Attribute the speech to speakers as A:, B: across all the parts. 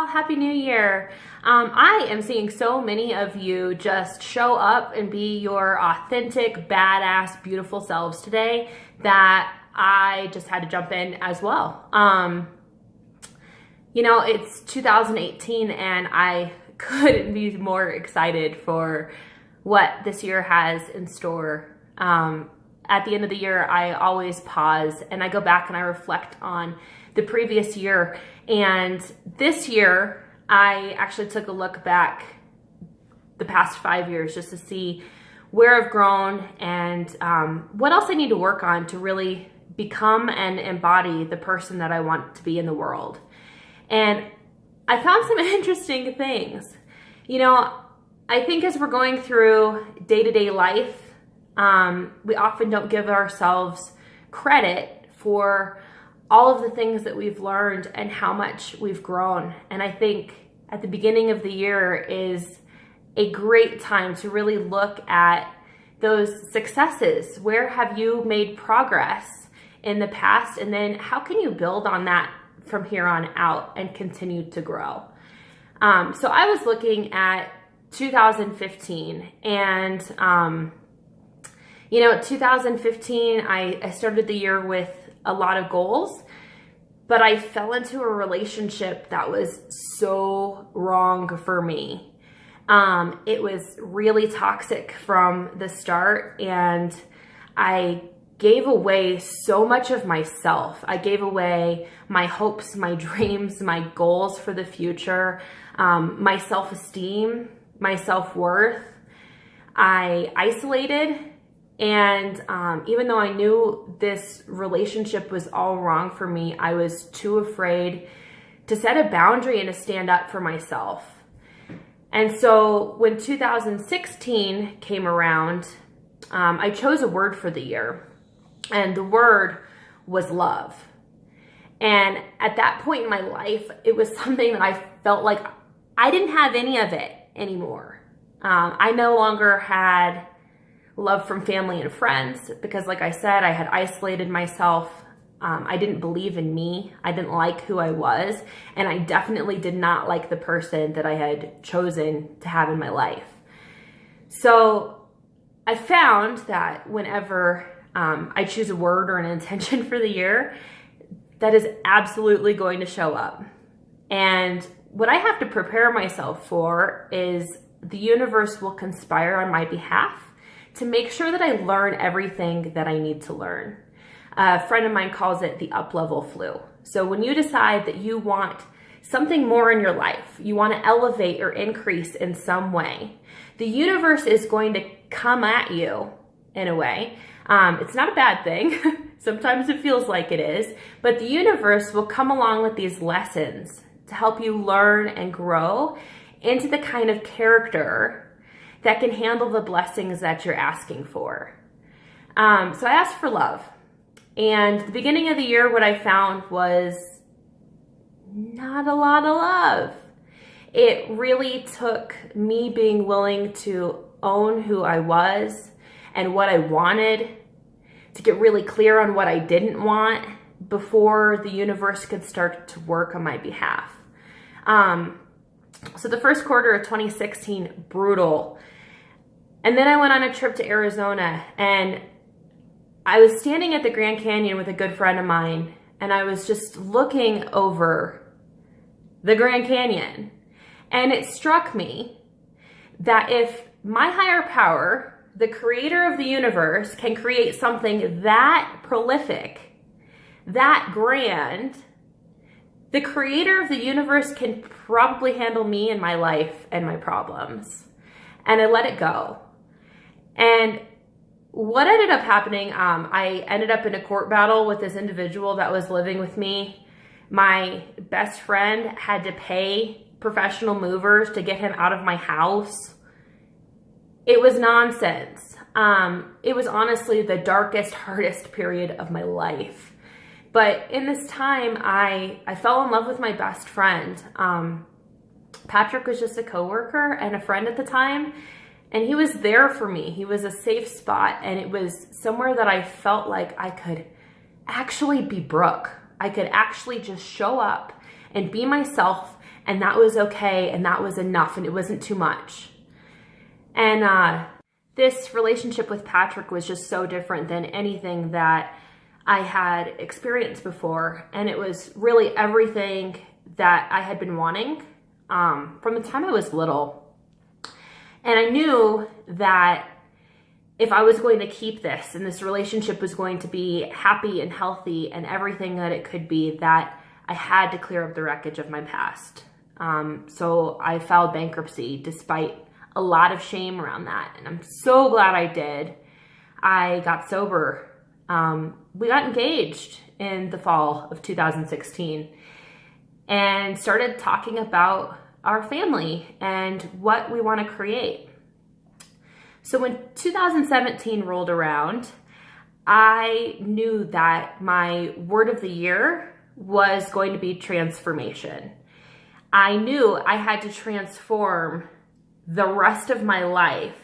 A: y'all, Happy New Year. I am seeing so many of you just show up and be your authentic, badass, beautiful selves today that I just had to jump in as well. It's 2018 and I couldn't be more excited for what this year has in store. At the end of the year, I always pause and I go back and I reflect on the previous year. And this year, I actually took a look back the past 5 years just to see where I've grown and what else I need to work on to really become and embody the person that I want to be in the world. And I found some interesting things. I think as we're going through day-to-day life, we often don't give ourselves credit for all of the things that we've learned and how much we've grown. And I think at the beginning of the year is a great time to really look at those successes. Where have you made progress in the past? And then how can you build on that from here on out and continue to grow? So I was looking at 2015 and 2015, I started the year with a lot of goals, but I fell into a relationship that was so wrong for me. It was really toxic from the start, and I gave away so much of myself. I gave away my hopes, my dreams, my goals for the future, my self-esteem, my self-worth. I isolated. And even though I knew this relationship was all wrong for me, I was too afraid to set a boundary and to stand up for myself. And so when 2016 came around, I chose a word for the year, and the word was love. And at that point in my life, it was something that I felt like I didn't have any of it anymore. I no longer had love from family and friends because, like I said, I had isolated myself. I didn't believe in me. I didn't like who I was. And I definitely did not like the person that I had chosen to have in my life. So I found that whenever I choose a word or an intention for the year, that is absolutely going to show up. And what I have to prepare myself for is the universe will conspire on my behalf to make sure that I learn everything that I need to learn. A friend of mine calls it the up-level flu. So when you decide that you want something more in your life, you want to elevate or increase in some way, the universe is going to come at you in a way. It's not a bad thing. Sometimes it feels like it is, but the universe will come along with these lessons to help you learn and grow into the kind of character that can handle the blessings that you're asking for. So I asked for love. And at the beginning of the year, what I found was not a lot of love. It really took me being willing to own who I was and what I wanted, to get really clear on what I didn't want before the universe could start to work on my behalf. So the first quarter of 2016, brutal. And then I went on a trip to Arizona, and I was standing at the Grand Canyon with a good friend of mine, and I was just looking over the Grand Canyon. And it struck me that if my higher power, the creator of the universe, can create something that prolific, that grand, the creator of the universe can probably handle me and my life and my problems. And I let it go. And what ended up happening, I ended up in a court battle with this individual that was living with me. My best friend had to pay professional movers to get him out of my house. It was nonsense. It was honestly the darkest, hardest period of my life. But in this time, I fell in love with my best friend. Patrick was just a coworker and a friend at the time. And he was there for me. He was a safe spot, and it was somewhere that I felt like I could actually be Brooke. I could actually just show up and be myself and that was okay, and that was enough, and it wasn't too much. And this relationship with Patrick was just so different than anything that I had experienced before, and it was really everything that I had been wanting from the time I was little. And I knew that if I was going to keep this and this relationship was going to be happy and healthy and everything that it could be, that I had to clear up the wreckage of my past. So I filed bankruptcy despite a lot of shame around that. And I'm so glad I did. I got sober. We got engaged in the fall of 2016 and started talking about our family and what we want to create. So when 2017 rolled around, I knew that my word of the year was going to be transformation. I knew I had to transform the rest of my life,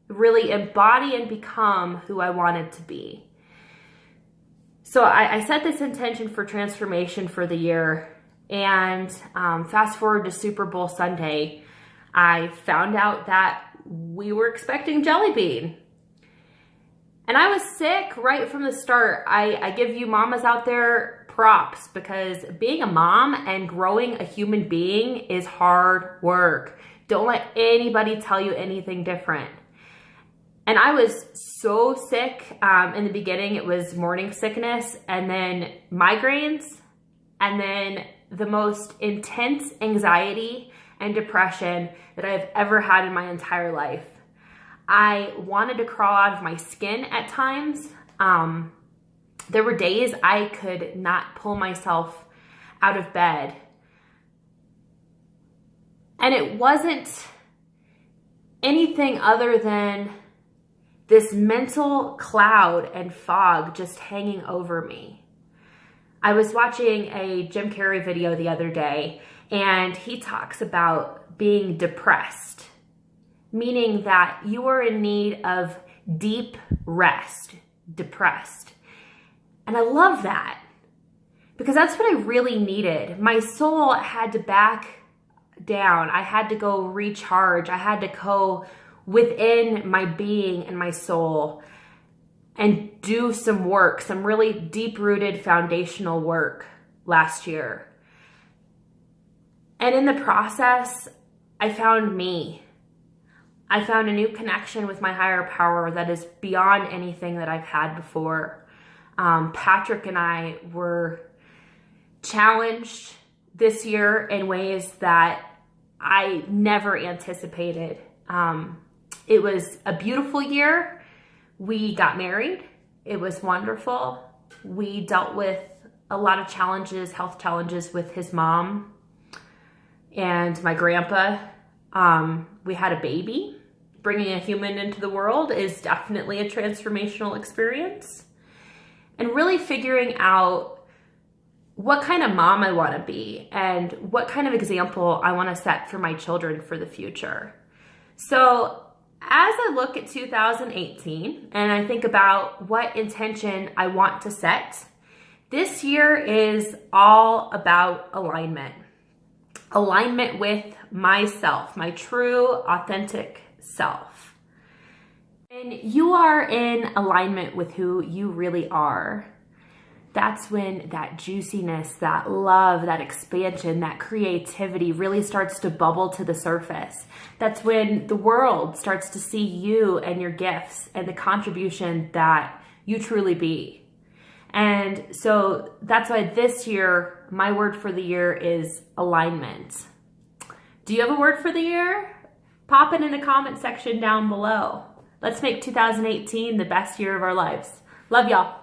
A: really embody and become who I wanted to be. So I set this intention for transformation for the year, and fast forward to Super Bowl Sunday, I found out that we were expecting Jelly Bean. And I was sick right from the start. I give you mamas out there props, because being a mom and growing a human being is hard work. Don't let anybody tell you anything different. And I was so sick. In the beginning, it was morning sickness, and then migraines, and then the most intense anxiety and depression that I've ever had in my entire life. I wanted to crawl out of my skin at times. There were days I could not pull myself out of bed. And it wasn't anything other than this mental cloud and fog just hanging over me. I was watching a Jim Carrey video the other day, and he talks about being depressed, meaning that you are in need of deep rest, depressed. And I love that, because that's what I really needed. My soul had to back down. I had to go recharge. I had to go within my being and my soul and do some work, some really deep-rooted foundational work last year. And in the process, I found me. I found a new connection with my higher power that is beyond anything that I've had before. Patrick and I were challenged this year in ways that I never anticipated. It was a beautiful year. We got married. It was wonderful. We dealt with a lot of challenges, health challenges with his mom and my grandpa. We had a baby. Bringing a human into the world is definitely a transformational experience. And really figuring out what kind of mom I want to be and what kind of example I want to set for my children for the future. So as I look at 2018 and I think about what intention I want to set, this year is all about alignment. Alignment with myself, my true, authentic self. When you are in alignment with who you really are, that's when that juiciness, that love, that expansion, that creativity really starts to bubble to the surface. That's when the world starts to see you and your gifts and the contribution that you truly be. And so that's why this year, my word for the year is alignment. Do you have a word for the year? Pop it in the comment section down below. Let's make 2018 the best year of our lives. Love y'all.